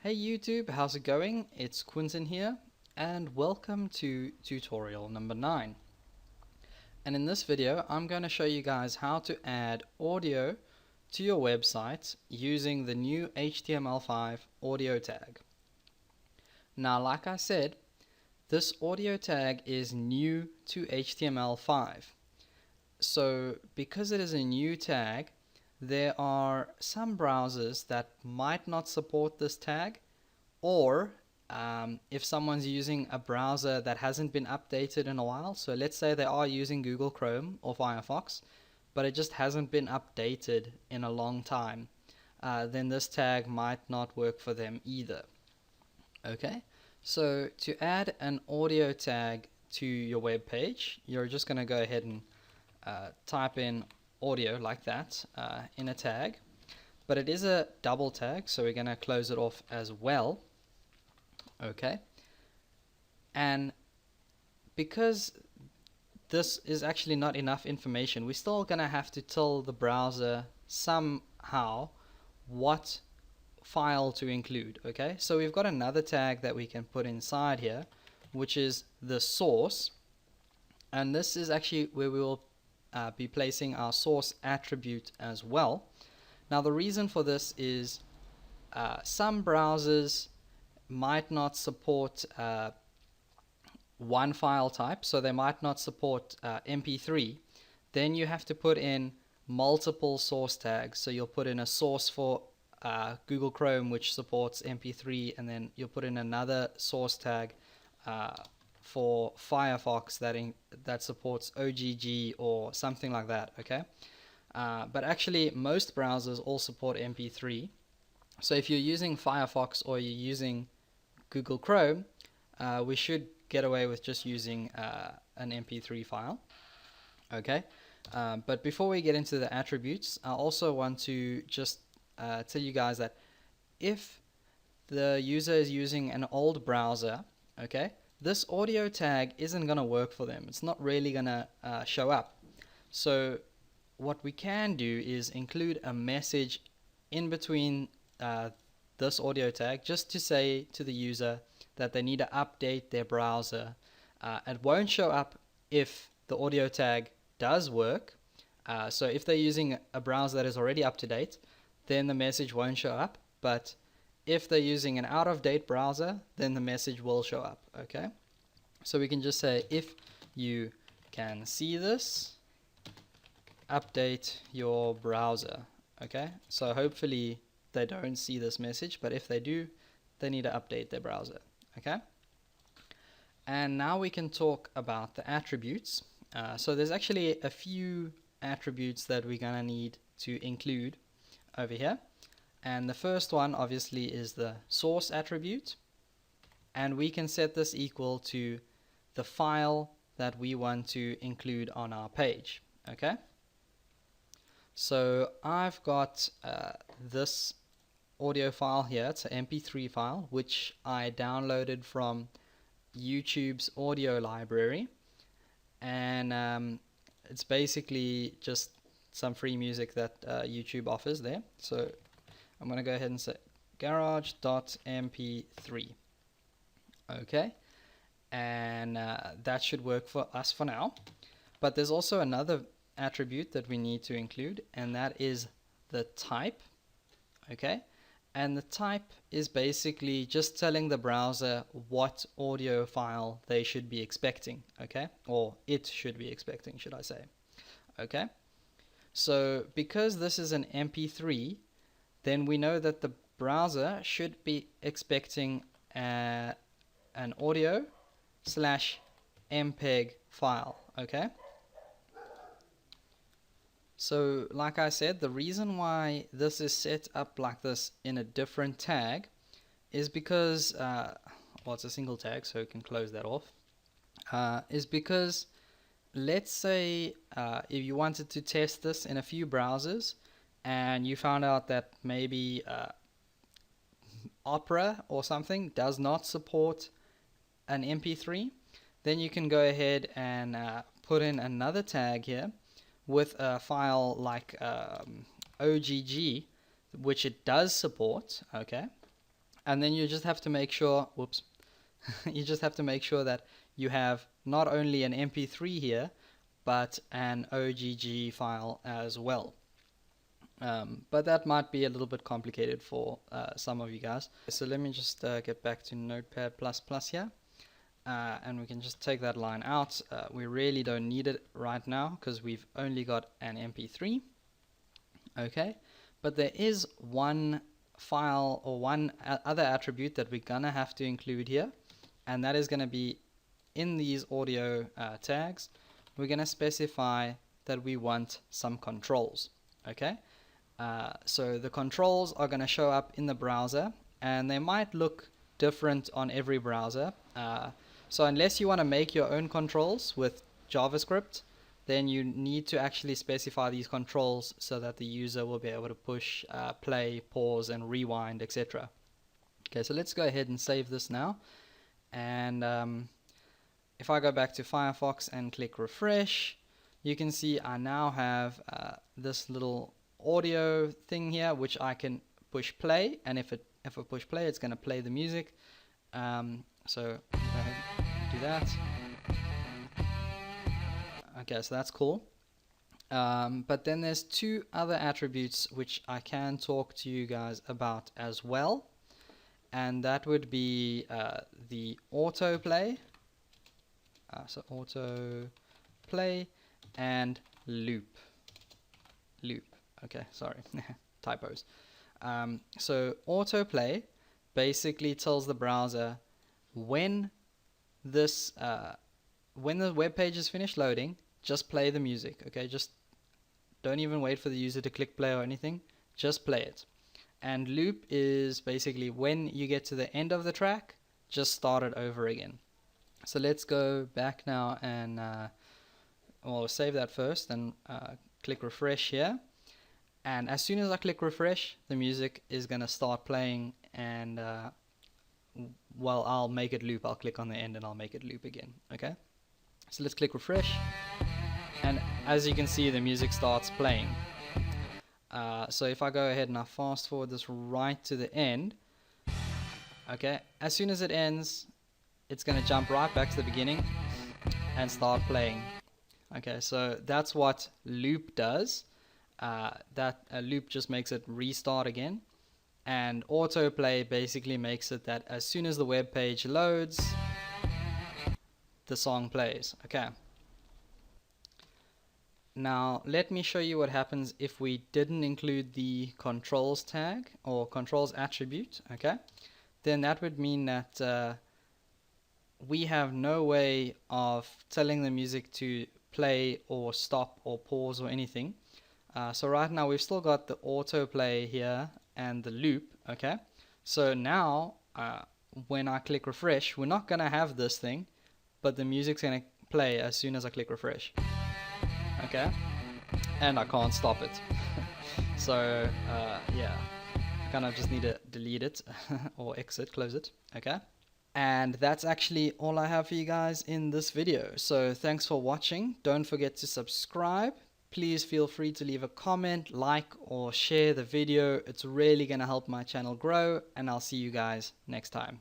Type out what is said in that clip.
Hey YouTube, how's it going? It's Quinton here, and welcome to tutorial number 9. And in this video, I'm going to show you guys how to add audio to your website using the new HTML5 audio tag. Now, like I said, this audio tag is new to HTML5. So, because it is a new tag, there are some browsers that might not support this tag, or if someone's using a browser that hasn't been updated in a while, so let's say they are using Google Chrome or Firefox, but it just hasn't been updated in a long time, then this tag might not work for them either. Okay, so to add an audio tag to your web page, you're just going to go ahead and type in audio like that in a tag, but it is a double tag, so we're going to close it off as well. Okay, and because this is actually not enough information, we're still going to have to tell the browser somehow what file to include. Okay, so we've got another tag that we can put inside here, which is the source, and this is actually where we will be placing our source attribute as well. Now the reason for this is some browsers might not support one file type, so they might not support MP3. Then you have to put in multiple source tags. So you'll put in a source for Google Chrome which supports MP3, and then you'll put in another source tag for Firefox that supports OGG or something like that. Okay, but actually most browsers all support MP3. So if you're using Firefox or you're using Google Chrome, we should get away with just using an MP3 file. Okay, but before we get into the attributes, I also want to just tell you guys that if the user is using an old browser, okay, this audio tag isn't going to work for them. It's not really going to show up. So what we can do is include a message in between this audio tag, just to say to the user that they need to update their browser. It won't show up if the audio tag does work. So if they're using a browser that is already up to date, then the message won't show up. But if they're using an out-of-date browser, then the message will show up. Okay, so we can just say, if you can see this, update your browser. Okay, so hopefully they don't see this message, but if they do, they need to update their browser. Okay, and now we can talk about the attributes. So there's actually a few attributes that we're gonna need to include over here, and the first one obviously is the source attribute, and we can set this equal to the file that we want to include on our page. Okay, so I've got this audio file here. It's an MP3 file which I downloaded from YouTube's audio library, and it's basically just some free music that YouTube offers there. So I'm going to go ahead and say garage.mp3. okay, and that should work for us for now. But there's also another attribute that we need to include, and that is the type. Okay, and the type is basically just telling the browser what audio file they should be expecting. Okay, or it should be expecting, should I say. Okay, so because this is an MP3, then we know that the browser should be expecting an audio / MPEG file. Okay, so like I said, the reason why this is set up like this in a different tag is because, well, it's a single tag, so we can close that off, is because let's say if you wanted to test this in a few browsers and you found out that maybe Opera or something does not support an MP3, then you can go ahead and put in another tag here with a file like OGG, which it does support. Okay, And then you just have to make sure, whoops, you just have to make sure that you have not only an MP3 here, but an OGG file as well. But that might be a little bit complicated for some of you guys. So let me just get back to Notepad++ here. And we can just take that line out. We really don't need it right now because we've only got an MP3. Okay, but there is one file or one other attribute that we're gonna have to include here, and that is gonna be in these audio tags. We're gonna specify that we want some controls. Okay, so the controls are gonna show up in the browser, and they might look different on every browser. So unless you want to make your own controls with JavaScript, then you need to actually specify these controls so that the user will be able to push, play, pause, and rewind, etc. Okay, so let's go ahead and save this now. And if I go back to Firefox and click refresh, you can see I now have this little audio thing here, which I can push play, and if I push play, it's going to play the music. So go ahead, do that. Okay, so that's cool. But then there's two other attributes which I can talk to you guys about as well, and that would be the autoplay. So autoplay and loop. Okay, sorry, typos. So autoplay basically tells the browser when the web page is finished loading, just play the music. Okay, just don't even wait for the user to click play or anything, just play it. And loop is basically when you get to the end of the track, just start it over again. So let's go back now and we'll save that first and click refresh here. And as soon as I click refresh, the music is going to start playing, and well, I'll make it loop. I'll click on the end and I'll make it loop again. Okay, so let's click refresh, and as you can see, the music starts playing. So if I go ahead and I fast forward this right to the end, okay, as soon as it ends, it's going to jump right back to the beginning and start playing. Okay, so that's what loop does. That loop just makes it restart again, and autoplay basically makes it that as soon as the web page loads, the song plays. Okay, now let me show you what happens if we didn't include the controls tag or controls attribute. Okay, then that would mean that we have no way of telling the music to play or stop or pause or anything. So right now we've still got the autoplay here and the loop. Okay, so now when I click refresh, we're not gonna have this thing, but the music's gonna play as soon as I click refresh. Okay, and I can't stop it. So yeah, I kind of just need to delete it or exit, close it. Okay, and that's actually all I have for you guys in this video. So thanks for watching. Don't forget to subscribe. Please feel free to leave a comment, like, or share the video. It's really going to help my channel grow, and I'll see you guys next time.